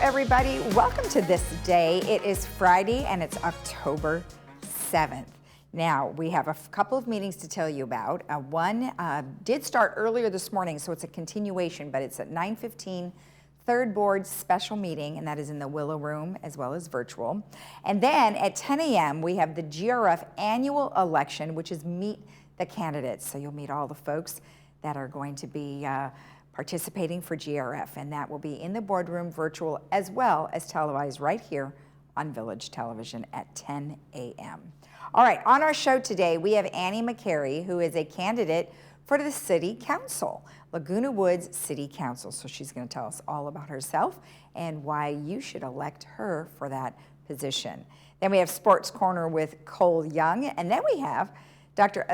everybody. Welcome to This Day. It is Friday and it's October 7th. Now, we have a couple of meetings to tell you about. One did start earlier this morning, so it's a continuation, but it's at 9:15, third board special meeting, and that is in the Willow Room as well as virtual. And then at 10 a.m., we have the GRF annual election, which is meet the candidates. So you'll meet all the folks that are going to be participating for GRF, and that will be in the boardroom, virtual, as well as televised right here on Village Television at 10 a.m. All right, on our show today, we have Annie McCary, who is a candidate for the City Council, Laguna Woods City Council. So she's going to tell us all about herself and why you should elect her for that position. Then we have Sports Corner with Cole Young, and then we have Dr.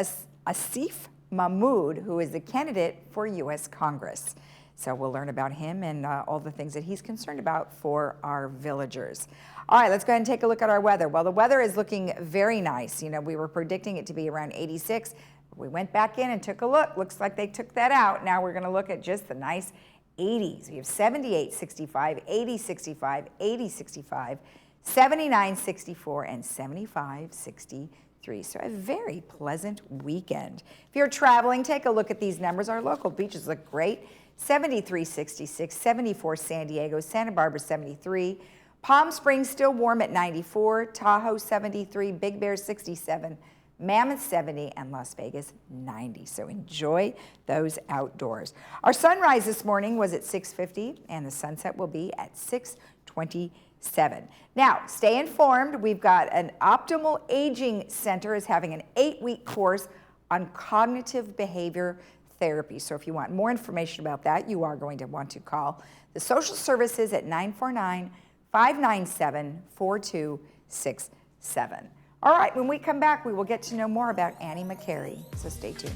Asif Mahmood, who is the candidate for U.S. Congress. So we'll learn about him and all the things that he's concerned about for our villagers. All right, let's go ahead and take a look at our weather. Well, the weather is looking very nice. You know, we were predicting it to be around 86. We went back in and took a look. Looks like they took that out. Now we're going to look at just the nice 80s. We have 78, 65, 80, 65, 80, 65, 79, 64, and 75, 63. So a very pleasant weekend. If you're traveling, take a look at these numbers. Our local beaches look great. 73, 66, 74 San Diego, Santa Barbara 73, Palm Springs still warm at 94, Tahoe 73, Big Bear 67, Mammoth 70, and Las Vegas 90. So enjoy those outdoors. Our sunrise this morning was at 6:50, and the sunset will be at 6:27. Now, stay informed. We've got an Optimal Aging Center is having an 8-week course on cognitive behavior therapy. So if you want more information about that, you are going to want to call the social services at 949-597-4267. All right, when we come back, we will get to know more about Annie McCary. So stay tuned.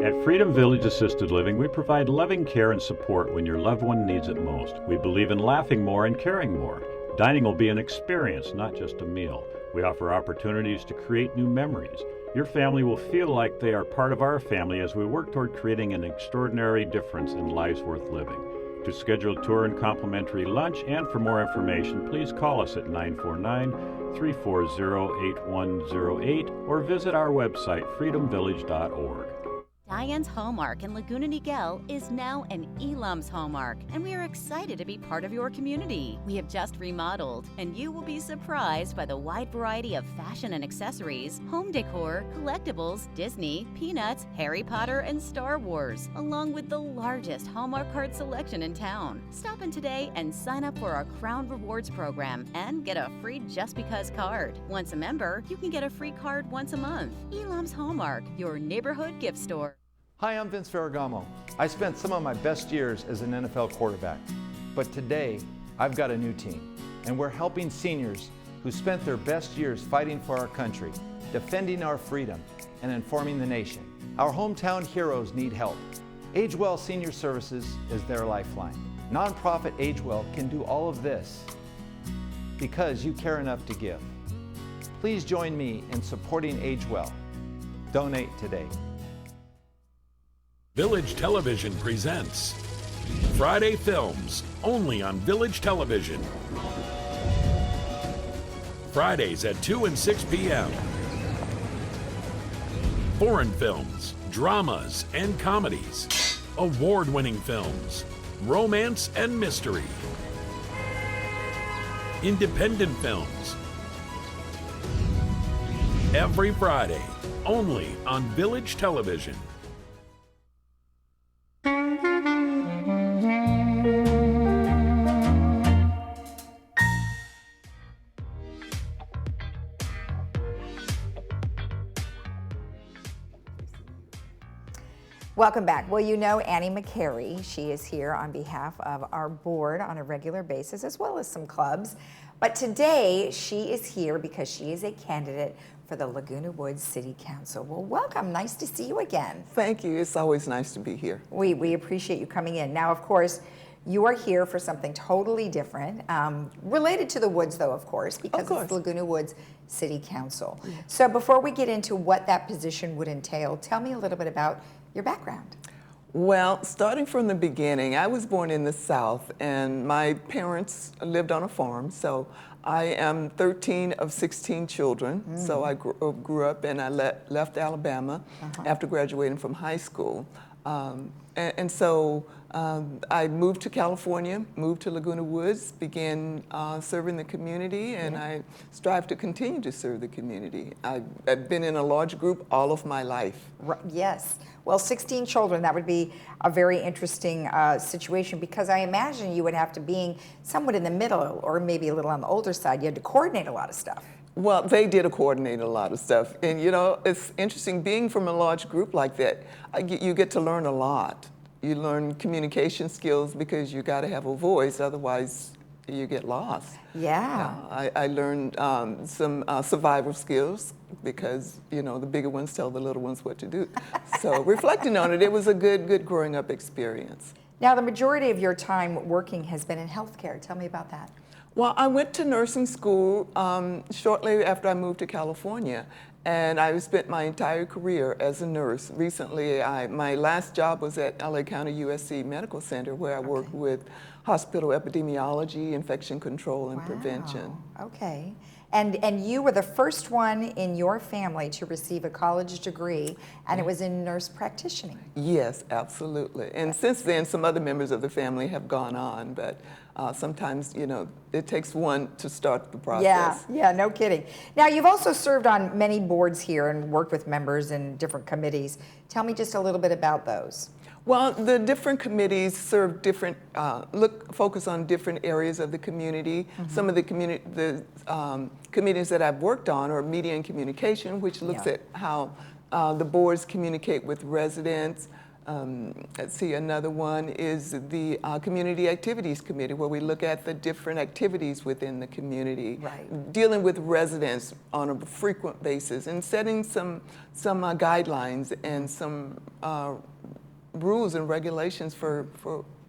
At Freedom Village Assisted Living, we provide loving care and support when your loved one needs it most. We believe in laughing more and caring more. Dining will be an experience, not just a meal. We offer opportunities to create new memories. Your family will feel like they are part of our family as we work toward creating an extraordinary difference in lives worth living. To schedule a tour and complimentary lunch and for more information, please call us at 949-340-8108 or visit our website, freedomvillage.org. Diane's Hallmark in Laguna Niguel is now an Elam's Hallmark, and we are excited to be part of your community. We have just remodeled, and you will be surprised by the wide variety of fashion and accessories, home decor, collectibles, Disney, Peanuts, Harry Potter, and Star Wars, along with the largest Hallmark card selection in town. Stop in today and sign up for our Crown Rewards program and get a free Just Because card. Once a member, you can get a free card once a month. Elam's Hallmark, your neighborhood gift store. Hi, I'm Vince Ferragamo. I spent some of my best years as an NFL quarterback, but today I've got a new team, and we're helping seniors who spent their best years fighting for our country, defending our freedom, and informing the nation. Our hometown heroes need help. AgeWell Senior Services is their lifeline. Nonprofit AgeWell can do all of this because you care enough to give. Please join me in supporting AgeWell. Donate today. Village Television presents Friday Films, only on Village Television. Fridays at 2 and 6 p.m. Foreign films, dramas, and comedies. Award-winning films, romance and mystery. Independent films. Every Friday, only on Village Television. Welcome back. Well, you know Annie McCary. She is here on behalf of our board on a regular basis, as well as some clubs. But today, she is here because she is a candidate for the Laguna Woods City Council. Well, welcome. Nice to see you again. Thank you. It's always nice to be here. We appreciate you coming in. Now, of course, You are here for something totally different, related to the woods though, of course, because it's Laguna Woods City Council. Yeah. So before we get into what that position would entail, tell me a little bit about your background. Well, starting from the beginning, I was born in the South, and my parents lived on a farm, so I am 13 of 16 children. So I grew up and I left Alabama after graduating from high school. So I moved to California, moved to Laguna Woods, began serving the community, and I strive to continue to serve the community. I've been in a large group all of my life. Yes. Well, 16 children, that would be a very interesting situation, because I imagine you would have to, being somewhat in the middle or maybe a little on the older side, you had to coordinate a lot of stuff. Well, they did coordinate a lot of stuff. And you know, it's interesting being from a large group like that, you get to learn a lot. You learn communication skills because you got to have a voice, otherwise you get lost. Yeah. I learned some survival skills because, you know, the bigger ones tell the little ones what to do. So reflecting on it, it was a good growing up experience. Now, the majority of your time working has been in healthcare. Tell me about that. Well, I went to nursing school shortly after I moved to California, and I spent my entire career as a nurse. Recently, my last job was at LA County USC Medical Center, where I worked with hospital epidemiology, infection control, and prevention. Okay. And you were the first one in your family to receive a college degree, and it was in nurse practitioning. Yes, absolutely. And since then, some other members of the family have gone on, but sometimes, you know, it takes one to start the process. Yeah, no kidding. Now, you've also served on many boards here and worked with members in different committees. Tell me just a little bit about those. Well, the different committees serve different, focus on different areas of the community. Some of the committees that I've worked on are media and communication, which looks at how the boards communicate with residents. Let's see, another one is the Community Activities Committee, where we look at the different activities within the community, dealing with residents on a frequent basis, and setting some guidelines and some rules and regulations for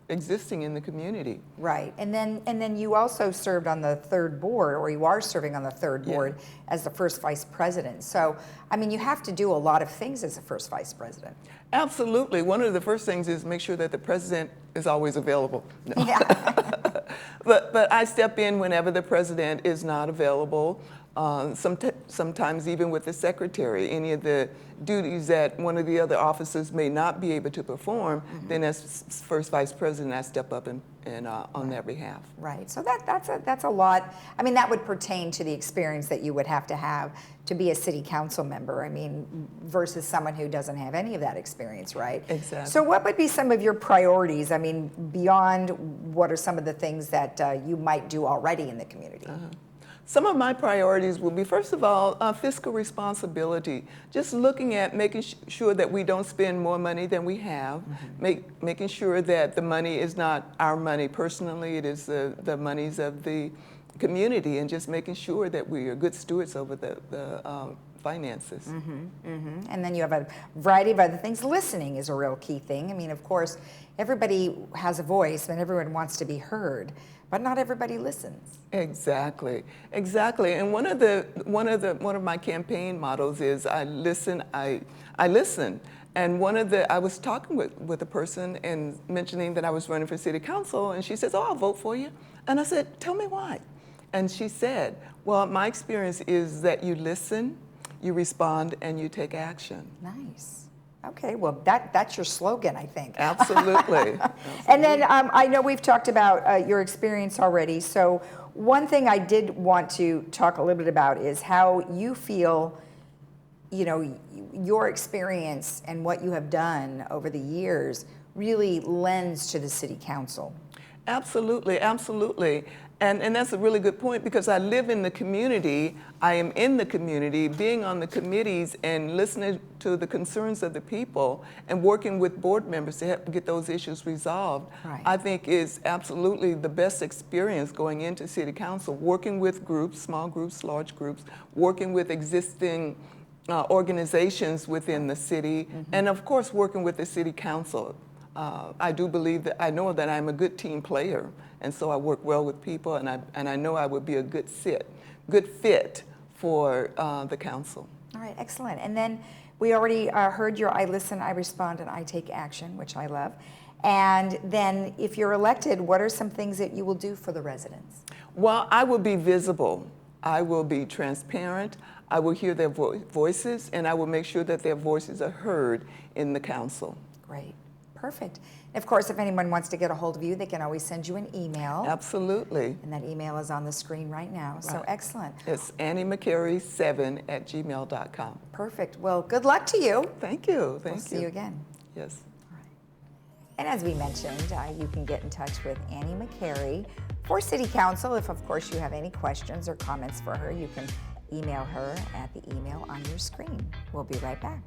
existing in the community. Right, and then you also served on the third board, or you are serving on the third board as the first vice president. So, I mean, you have to do a lot of things as a first vice president. Absolutely. One of the first things is make sure that the president is always available. No. Yeah. But I step in whenever the president is not available. Sometimes even with the secretary, any of the duties that one of the other officers may not be able to perform, then as first vice president, I step up and on their behalf. Right. So that's a lot. I mean, that would pertain to the experience that you would have to be a city council member. I mean, versus someone who doesn't have any of that experience, right? Exactly. So what would be some of your priorities? I mean, beyond what are some of the things that you might do already in the community? Some of my priorities will be, first of all, fiscal responsibility. Just looking at making sure that we don't spend more money than we have, making sure that the money is not our money personally, it is the monies of the community, and just making sure that we are good stewards over the finances. And then you have a variety of other things. Listening is a real key thing. I mean, of course, everybody has a voice and everyone wants to be heard, but not everybody listens. Exactly. And one of my campaign mottos is I listen. And I was talking with a person and mentioning that I was running for city council, and she says, "Oh, I'll vote for you." And I said, "Tell me why." And she said, "Well, my experience is that you listen, you respond, and you take action." Nice. Okay, well, that's your slogan, I think. Absolutely. And then I know we've talked about your experience already. So one thing I did want to talk a little bit about is how you feel, you know, your experience and what you have done over the years really lends to the city council. Absolutely. And that's a really good point, because I live in the community, I am in the community, being on the committees and listening to the concerns of the people and working with board members to help get those issues resolved, I think is absolutely the best experience going into city council, working with groups, small groups, large groups, working with existing organizations within the city, and of course working with the city council. I do believe that I know that I'm a good team player, and so I work well with people, and I know I would be a good fit for the council. All right, excellent. And then we already heard your I listen, I respond, and I take action, which I love. And then if you're elected, what are some things that you will do for the residents? Well, I will be visible. I will be transparent. I will hear their voices, and I will make sure that their voices are heard in the council. Great. Perfect. Of course, if anyone wants to get a hold of you, they can always send you an email. Absolutely. And that email is on the screen right now. So excellent. It's AnnieMcCary7@gmail.com. Perfect. Well, good luck to you. Thank you. Thank We'll see you again. Yes. All right. And as we mentioned, you can get in touch with Annie McCary for City Council. If, of course, you have any questions or comments for her, you can email her at the email on your screen. We'll be right back.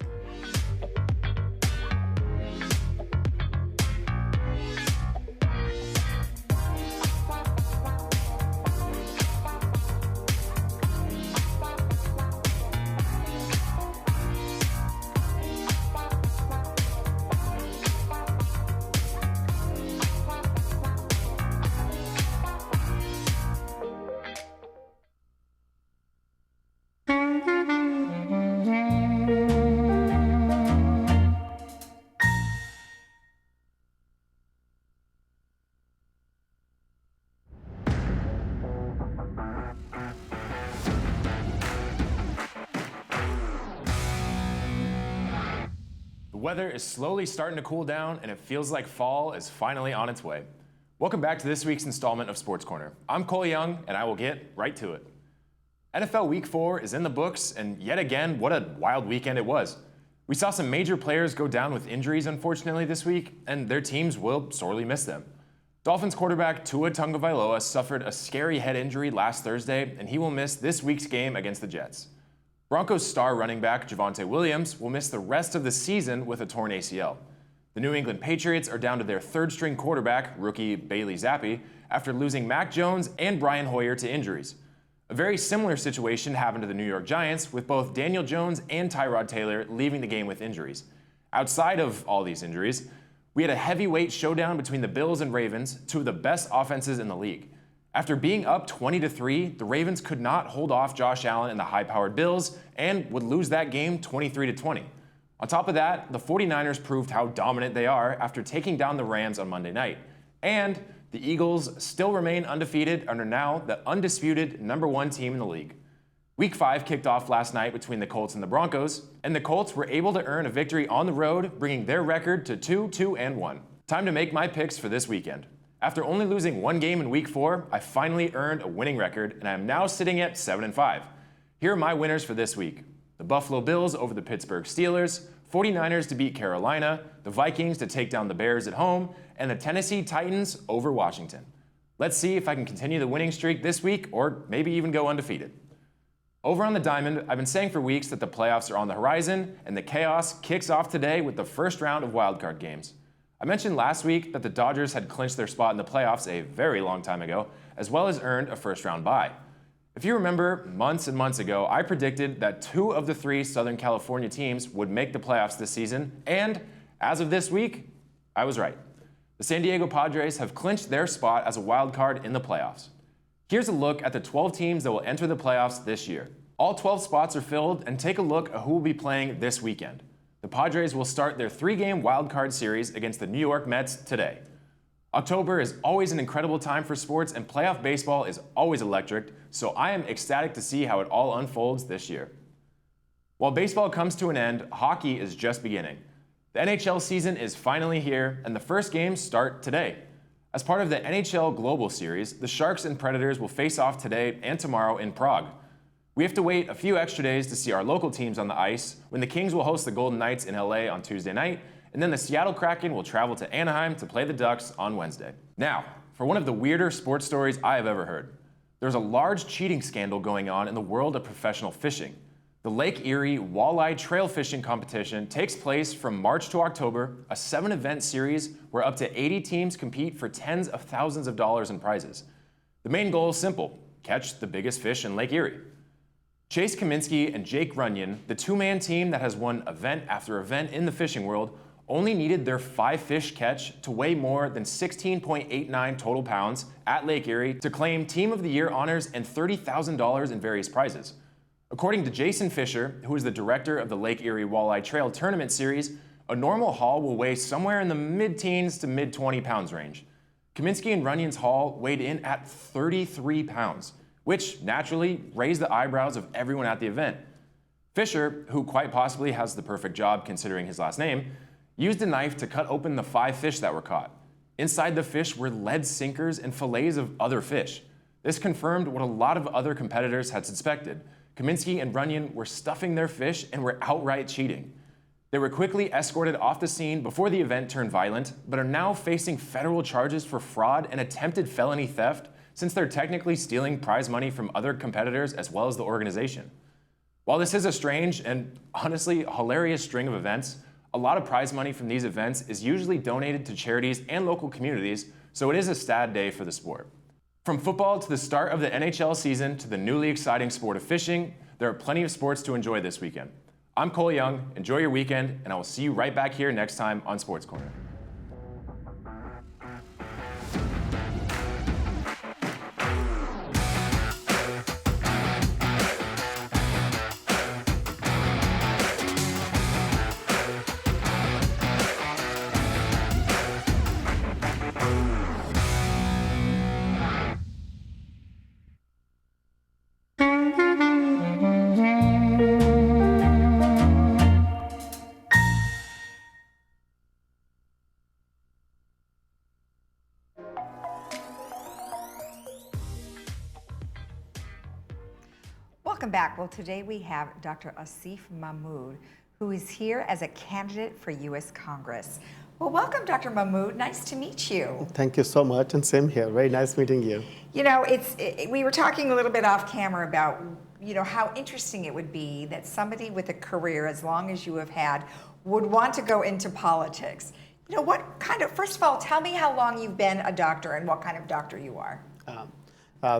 The weather is slowly starting to cool down, and it feels like fall is finally on its way. Welcome back to this week's installment of Sports Corner. I'm Cole Young, and I will get right to it. NFL Week 4 is in the books, and yet again, what a wild weekend it was. We saw some major players go down with injuries, unfortunately, this week, and their teams will sorely miss them. Dolphins quarterback Tua Tagovailoa suffered a scary head injury last Thursday, and he will miss this week's game against the Jets. Broncos star running back Javonte Williams will miss the rest of the season with a torn ACL. The New England Patriots are down to their third-string quarterback, rookie Bailey Zappi, after losing Mac Jones and Brian Hoyer to injuries. A very similar situation happened to the New York Giants, with both Daniel Jones and Tyrod Taylor leaving the game with injuries. Outside of all these injuries, we had a heavyweight showdown between the Bills and Ravens, two of the best offenses in the league. After being up 20-3, the Ravens could not hold off Josh Allen and the high-powered Bills and would lose that game 23-20. On top of that, the 49ers proved how dominant they are after taking down the Rams on Monday night. And the Eagles still remain undefeated and are now the undisputed #1 team in the league. Week 5 kicked off last night between the Colts and the Broncos, and the Colts were able to earn a victory on the road, bringing their record to 2-2-1. Time to make my picks for this weekend. After only losing one game in Week 4, I finally earned a winning record, and I am now sitting at 7-5. Here are my winners for this week. The Buffalo Bills over the Pittsburgh Steelers, 49ers to beat Carolina, the Vikings to take down the Bears at home, and the Tennessee Titans over Washington. Let's see if I can continue the winning streak this week, or maybe even go undefeated. Over on the Diamond, I've been saying for weeks that the playoffs are on the horizon, and the chaos kicks off today with the first round of wildcard games. I mentioned last week that the Dodgers had clinched their spot in the playoffs a very long time ago, as well as earned a first-round bye. If you remember, months and months ago, I predicted that 2 of the 3 Southern California teams would make the playoffs this season, and as of this week, I was right. The San Diego Padres have clinched their spot as a wild card in the playoffs. Here's a look at the 12 teams that will enter the playoffs this year. All 12 spots are filled, and take a look at who will be playing this weekend. The Padres will start their 3-game wildcard series against the New York Mets today. October is always an incredible time for sports, and playoff baseball is always electric, so I am ecstatic to see how it all unfolds this year. While baseball comes to an end, hockey is just beginning. The NHL season is finally here, and the first games start today. As part of the NHL Global Series, the Sharks and Predators will face off today and tomorrow in Prague. We have to wait a few extra days to see our local teams on the ice, when the Kings will host the Golden Knights in LA on Tuesday night, and then the Seattle Kraken will travel to Anaheim to play the Ducks on Wednesday. Now, for one of the weirder sports stories I have ever heard. There's a large cheating scandal going on in the world of professional fishing. The Lake Erie Walleye Trail Fishing Competition takes place from March to October, a 7-event series where up to 80 teams compete for tens of thousands of dollars in prizes. The main goal is simple: catch the biggest fish in Lake Erie. Chase Kaminsky and Jake Runyon, the 2-man team that has won event after event in the fishing world, only needed their 5-fish catch to weigh more than 16.89 total pounds at Lake Erie to claim Team of the Year honors and $30,000 in various prizes. According to Jason Fisher, who is the director of the Lake Erie Walleye Trail Tournament Series, a normal haul will weigh somewhere in the mid-teens to mid-20 pounds range. Kaminsky and Runyon's haul weighed in at 33 pounds, which naturally raised the eyebrows of everyone at the event. Fisher, who quite possibly has the perfect job considering his last name, used a knife to cut open the 5 fish that were caught. Inside the fish were lead sinkers and fillets of other fish. This confirmed what a lot of other competitors had suspected. Kaminsky and Runyon were stuffing their fish and were outright cheating. They were quickly escorted off the scene before the event turned violent, but are now facing federal charges for fraud and attempted felony theft since they're technically stealing prize money from other competitors as well as the organization. While this is a strange and honestly hilarious string of events, a lot of prize money from these events is usually donated to charities and local communities, so it is a sad day for the sport. From football to the start of the NHL season to the newly exciting sport of fishing, there are plenty of sports to enjoy this weekend. I'm Cole Young, enjoy your weekend, and I will see you right back here next time on Sports Corner. Welcome back. Well, today we have Dr. Asif Mahmood, who is here as a candidate for U.S. Congress. Well, welcome, Dr. Mahmood. Nice to meet you. Thank you so much, and same here. Very nice meeting you. You know, we were talking a little bit off camera about, how interesting it would be that somebody with a career as long as you have had would want to go into politics. First of all, tell me how long you've been a doctor and what kind of doctor you are.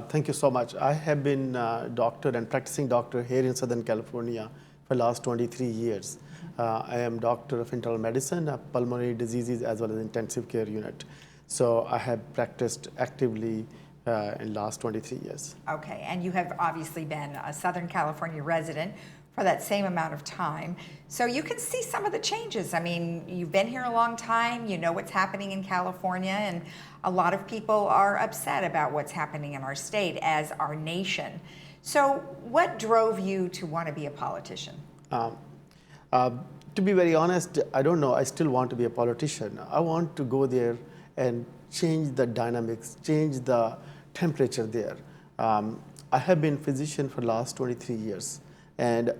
Thank you so much. I have been a doctor and practicing doctor here in Southern California for the last 23 years. I am doctor of internal medicine, pulmonary diseases, as well as intensive care unit. So I have practiced actively in the last 23 years. Okay, and you have obviously been a Southern California resident for that same amount of time. So you can see some of the changes. I mean, you've been here a long time, you know what's happening in California, and a lot of people are upset about what's happening in our state as our nation. So what drove you to want to be a politician? To be very honest, I don't know. I still want to be a politician. I want to go there and change the dynamics, change the temperature there. I have been a physician for the last 23 years. And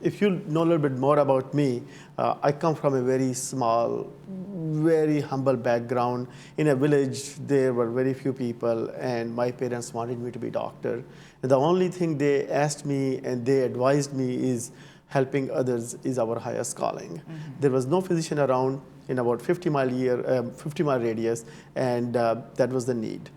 if you know a little bit more about me, I come from a very small, very humble background. In a village, there were very few people, and my parents wanted me to be a doctor. And the only thing they asked me and they advised me is helping others is our highest calling. Mm-hmm. There was no physician around in about 50-mile radius, and that was the need.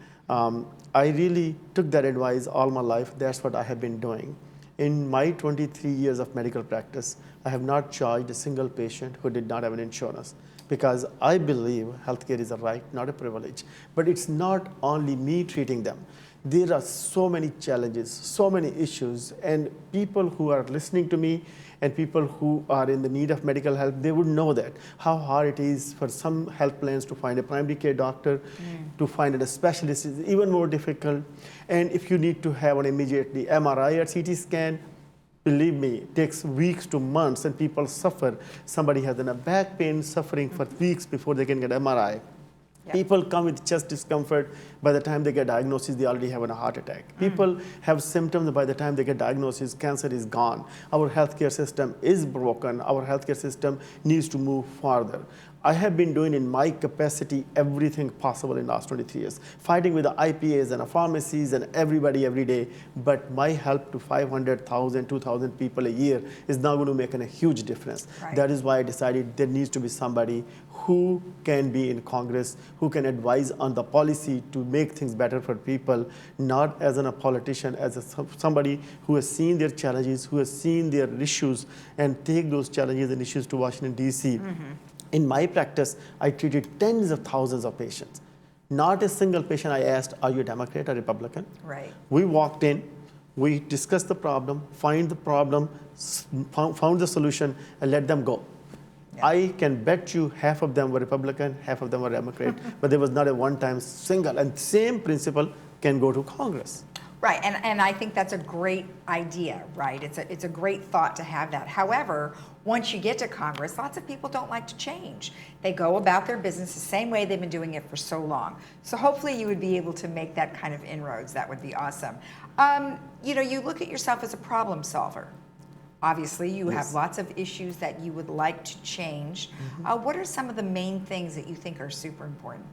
I really took that advice all my life. That's what I have been doing. In my 23 years of medical practice, I have not charged a single patient who did not have an insurance, because I believe healthcare is a right, not a privilege. But it's not only me treating them. There are so many challenges, so many issues, and people who are listening to me and people who are in the need of medical help, they would know that, how hard it is for some health plans to find a primary care doctor, to find a specialist is even more difficult. And if you need to have an immediately MRI or CT scan, believe me, it takes weeks to months, and people suffer. Somebody has a back pain suffering for weeks before they can get MRI. Yep. People come with chest discomfort. By the time they get diagnosis, they already have a heart attack. People have symptoms. By the time they get diagnosis, cancer is gone. Our healthcare system is broken. Our healthcare system needs to move farther. I have been doing in my capacity everything possible in the last 23 years, fighting with the IPAs and the pharmacies and everybody every day. But my help to 500,000, 2,000 people a year is now going to make a huge difference. Right. That is why I decided there needs to be somebody who can be in Congress, who can advise on the policy to make things better for people, not as a politician, as somebody who has seen their challenges, who has seen their issues, and take those challenges and issues to Washington, D.C. In my practice, I treated tens of thousands of patients. Not a single patient I asked, are you a Democrat or Republican? Right. We walked in, we discussed the problem, found the solution, and let them go. Yeah. I can bet you half of them were Republican, half of them were Democrat, but there was not a one-time single. And same principle can go to Congress. Right, and I think that's a great idea, right? It's a great thought to have that. However, once you get to Congress, lots of people don't like to change. They go about their business the same way they've been doing it for so long. So hopefully you would be able to make that kind of inroads. That would be awesome. You know, you look at yourself as a problem solver. Obviously, you Yes. have lots of issues that you would like to change. What are some of the main things that you think are super important?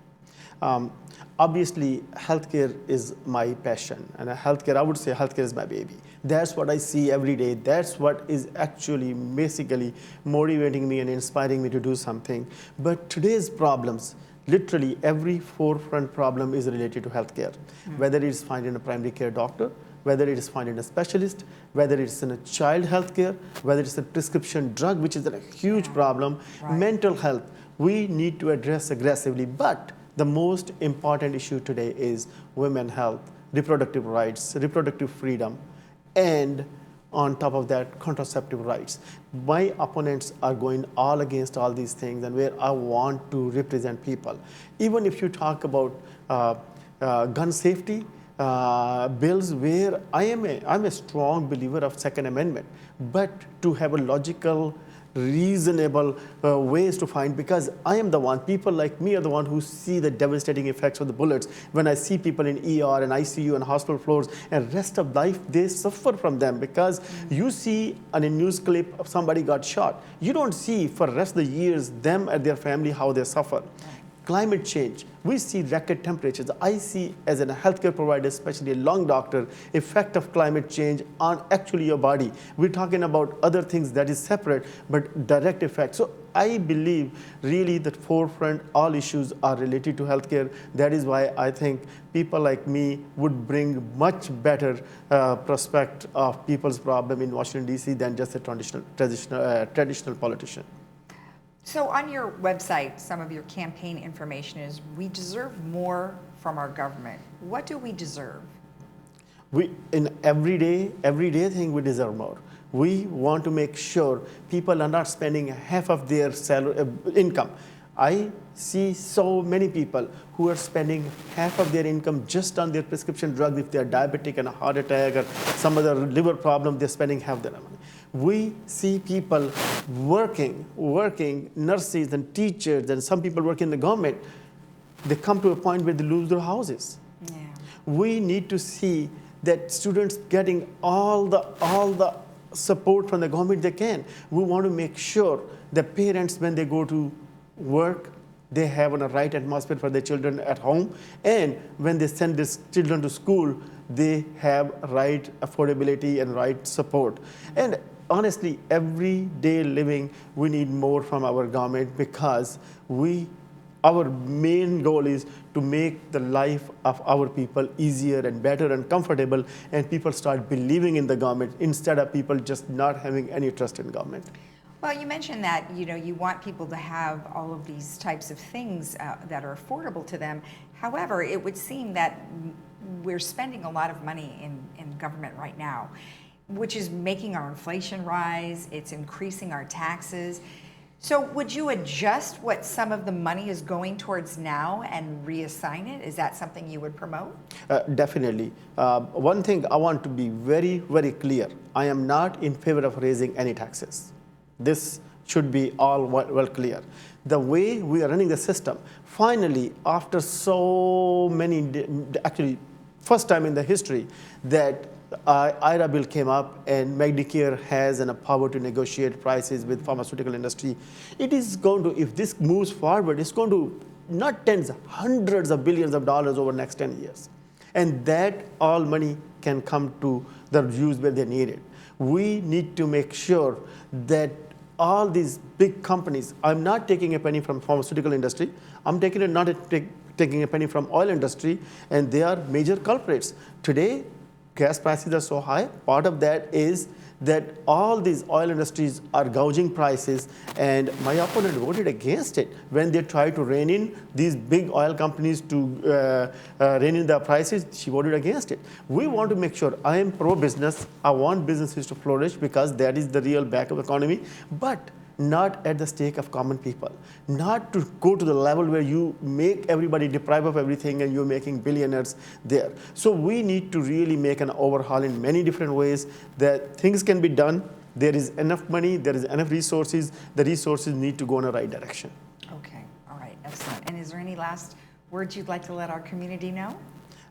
Obviously, healthcare is my passion, and healthcare, I would say healthcare is my baby. That's what I see every day. That's what is actually basically motivating me and inspiring me to do something. But today's problems, literally every forefront problem is related to healthcare, whether it's finding a primary care doctor, whether it is finding a specialist, whether it's in a child healthcare, whether it's a prescription drug, which is a huge problem, Right. mental health, we need to address aggressively. But the most important issue today is women's health, reproductive rights, reproductive freedom, and on top of that, contraceptive rights. My opponents are going all against all these things, and where I want to represent people. Even if you talk about gun safety, bills where I'm a strong believer of Second Amendment, but to have a logical, reasonable ways to find, because I am the one, people like me are the one who see the devastating effects of the bullets. When I see people in ER and ICU and hospital floors, and rest of life, they suffer from them, because you see on a news clip of somebody got shot. You don't see for the rest of the years them and their family how they suffer. Climate change, we see record temperatures. I see as a healthcare provider, especially a lung doctor, effect of climate change on actually your body. We're talking about other things that is separate, but direct effect. So I believe really that forefront, all issues are related to healthcare. That is why I think people like me would bring much better prospect of people's problem in Washington, D.C. than just a traditional politician. So on your website, some of your campaign information is, we deserve more from our government. What do we deserve? We, in everyday thing, we deserve more. We want to make sure people are not spending half of their salary, income. I see so many people who are spending half of their income just on their prescription drugs. If they're diabetic and a heart attack or some other liver problem, they're spending half their money. We see people working, nurses and teachers, and some people work in the government. They come to a point where they lose their houses. Yeah. We need to see that students getting all the support from the government they can. We want to make sure that parents, when they go to work, they have a right atmosphere for their children at home, and when they send their children to school, they have right affordability and right support. And honestly, everyday living, we need more from our government, because our main goal is to make the life of our people easier and better and comfortable, and people start believing in the government instead of people just not having any trust in government. Well, you mentioned that, you know, you want people to have all of these types of things that are affordable to them. However, it would seem that we're spending a lot of money in government right now, which is making our inflation rise, it's increasing our taxes. So would you adjust what some of the money is going towards now and reassign it? Is that something you would promote? Definitely. One thing I want to be very, very clear. I am not in favor of raising any taxes. This should be all well clear. The way we are running the system, finally, after so many, actually, first time in the history that IRA bill came up and Medicare has a power to negotiate prices with pharmaceutical industry. It is going to, if this moves forward, it's going to not tens, hundreds of billions of dollars over the next 10 years. And that all money can come to the use where they need it. We need to make sure that all these big companies, I'm not taking a penny from pharmaceutical industry, I'm taking taking a penny from oil industry, and they are major culprits. Today, gas prices are so high. Part of that is that all these oil industries are gouging prices, and my opponent voted against it when they tried to rein in these big oil companies to rein in their prices. She voted against it. We want to make sure, I am pro-business. I want businesses to flourish because that is the real back of the economy, but not at the stake of common people, not to go to the level where you make everybody deprive of everything and you're making billionaires there. So we need to really make an overhaul in many different ways that things can be done. There is enough money, there is enough resources. The resources need to go in the right direction. Okay, all right, excellent. And is there any last words you'd like to let our community know?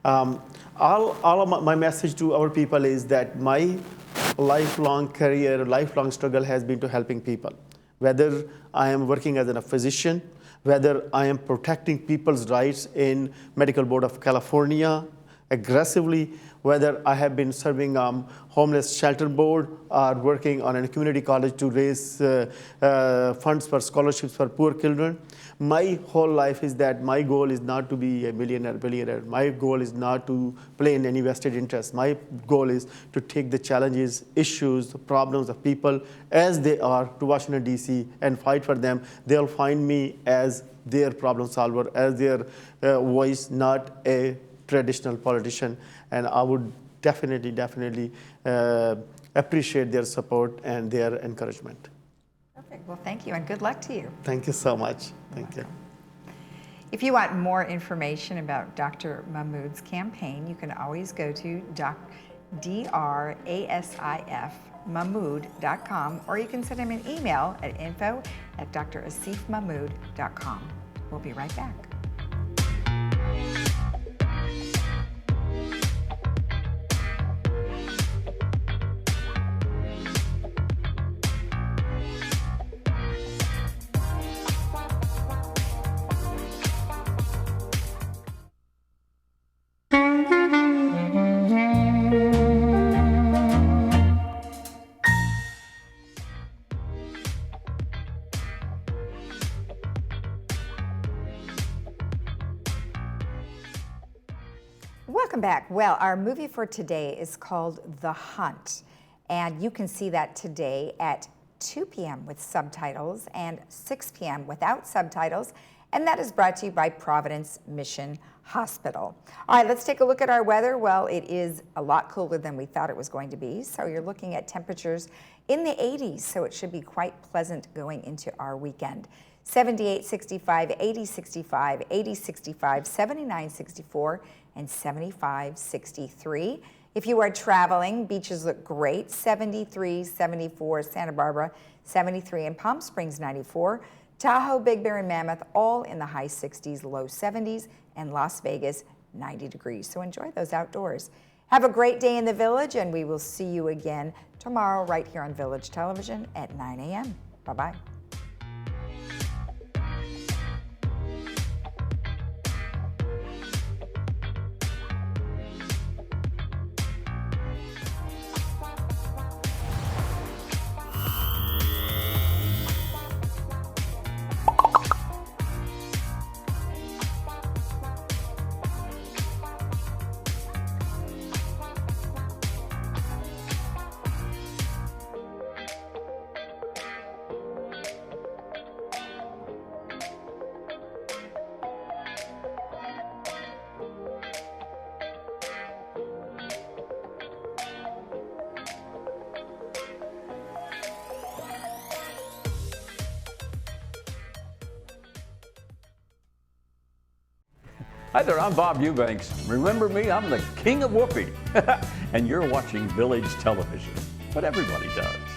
All of my message to our people is that my lifelong career, lifelong struggle has been to helping people. Whether I am working as a physician, whether I am protecting people's rights in Medical Board of California aggressively, whether I have been serving homeless shelter board or working on a community college to raise funds for scholarships for poor children. My whole life is that my goal is not to be a millionaire, billionaire. My goal is not to play in any vested interest. My goal is to take the challenges, issues, problems of people as they are to Washington, D.C. and fight for them. They'll find me as their problem solver, as their voice, not a traditional politician. And I would definitely appreciate their support and their encouragement. Perfect. Well, thank you, and good luck to you. Thank you so much. Thank you. If you want more information about Dr. Mahmood's campaign, you can always go to drasifmahmood.com, or you can send him an email at info@drasifmahmood.com. We'll be right back. Welcome back. Well, our movie for today is called The Hunt, and you can see that today at 2 p.m. with subtitles and 6 p.m. without subtitles, and that is brought to you by Providence Mission Hospital. All right, let's take a look at our weather. Well, it is a lot cooler than we thought it was going to be, so you're looking at temperatures in the 80s, so it should be quite pleasant going into our weekend. 78, 65, 80, 65, 80, 65, 79, 64, and 75, 63. If you are traveling, beaches look great. 73, 74, Santa Barbara, 73, and Palm Springs, 94. Tahoe, Big Bear, and Mammoth, all in the high 60s, low 70s, and Las Vegas, 90 degrees. So enjoy those outdoors. Have a great day in the Village, and we will see you again tomorrow right here on Village Television at 9 a.m. Bye-bye. Hi there, I'm Bob Eubanks. Remember me? I'm the king of whoopee. And you're watching Village Television. But everybody does.